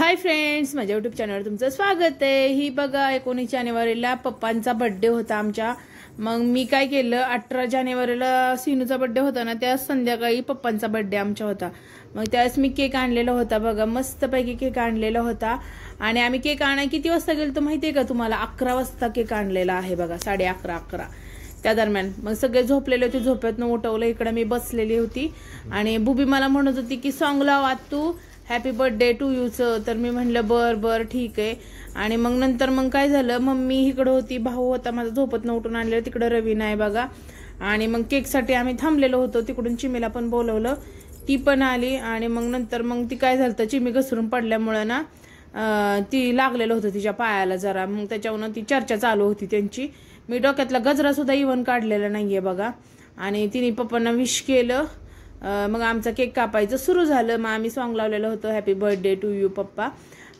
Hi friends, माझ्या YouTube चॅनलवर तुमचं स्वागत आहे। ही बघा 19 जानेवारीला पप्पांचा बर्थडे होता आमच्या। मग मी काय केलं, 18 जानेवारीला सिनूचा बर्थडे होता ना, त्या संध्याकाळी पप्पांचा बर्थडे आमचा होता। मग त्यावेळेस मी केक आणलेला होता बघा, मस्तपैकी केक आणलेला होता। आणि आम्ही केक आणाय किती वाजता गेलो तर माहितीये का तुम्हाला? 11 वाजता केक आणलेला आहे बघा, 11:30 त्या दरम्यान। मग सगळे झोपलेले होते, झोपेतनं उठवलं, इकडे मी बसलेली होती आणि बुबी मला म्हणत होती की सॉन्ग लाव तू हॅपी बर्थडे टू यूचं। तर मी म्हणलं बर बर ठीक आहे। आणि मग नंतर मग काय झालं, मम्मी इकडे होती, भाऊ होता माझा झोपेतनं उठून आणलेला, तिकडे रवी नाही बघा। आणि मग केकसाठी आम्ही थांबलेलो होतो, तिकडून चिमीला पण बोलवलं, ती पण आली। आणि मग नंतर मग ती काय झालं, चिमी घसरून पडल्यामुळे ना ती लागलेलं होतं तिच्या पायाला जरा, मग त्याच्यावरून ती चर्चा चालू होती त्यांची। मी डोक्यातला गजरा सुद्धा इव्हन काढलेला नाहीये बघा। आणि तिने पप्पांना विश केलं, मग आमचा केक कापायचं सुरू झालं। मग आम्ही सॉन्ग लावलेलं होतं हॅपी बर्थडे टू यू पप्पा।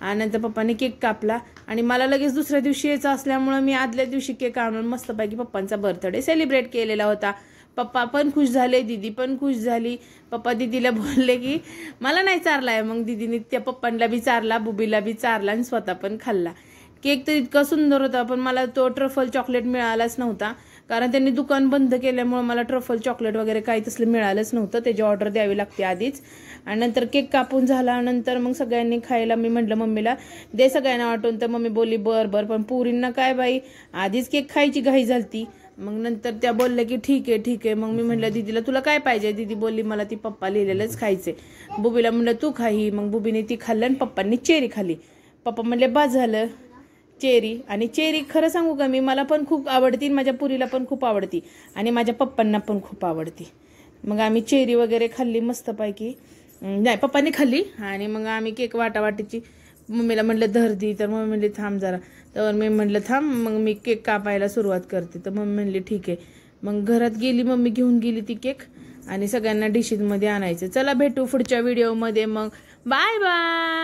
आणि नंतर पप्पाने केक कापला आणि मला लगेच दुसऱ्या दिवशी यायचं असल्यामुळे मी आदल्या दिवशी केक आणून मस्तपैकी पप्पांचा बर्थडे सेलिब्रेट केलेला होता। पप्पा पण खुश झाले, दीदी पण खुश झाली। पप्पा दीदीला बोलले की मला नाही चारलाय, मग दीदीने त्या पप्पांना बी चारला, बुबीला बी चारला आणि स्वतः पण खाल्ला। केक तर इतका सुंदर होता, पण मला तो ट्रफल चॉकलेट मिळालाच नव्हता, कारण त्यांनी दुकान बंद केल्यामुळे मला ट्रफल चॉकलेट वगैरे काही तसलं मिळालंच नव्हतं। त्याची ऑर्डर द्यावी लागते आधीच। आणि नंतर केक कापून झाल्यानंतर मग सगळ्यांनी खायला मी म्हटलं मम्मीला दे सगळ्यांना वाटून, तर मम्मी बोलली बर बर, पण पुरींना काय बाई आधीच केक खायची घाई झालती। मग नंतर त्या बोलल्या की ठीक आहे ठीक आहे। मग मी म्हटलं दीदीला तुला काय पाहिजे? दीदी बोलली मला ती पप्पा लिहिलेलंच खायचे। बुबीला म्हणलं तू खाही, मग बुबीने ती खाल्लं आणि पप्पांनी चेरी खाल्ली। पप्पा म्हणले बस झालं चेरी। आणि चेरी खरं सांगू का, मी मला पण खूप आवडती, माझ्या पुरीला पण खूप आवडती आणि माझ्या पप्पांना पण खूप आवडती। मग आम्ही चेरी वगैरे खाल्ली मस्तपैकी, नाही पप्पांनी खाल्ली। आणि मग आम्ही केक वाटावाटीची मम्मीला म्हटलं धर दी, तर मम्मी म्हणली थांब जरा, तर मी म्हटलं थांब, मग मी केक कापायला सुरुवात करते, तर मम्मी म्हणली ठीक आहे। मग घरात गेली मम्मी, घेऊन गेली ती केक आणि सगळ्यांना डिशेसमध्ये आणायचं। चला भेटू पुढच्या व्हिडिओमध्ये, मग बाय बाय।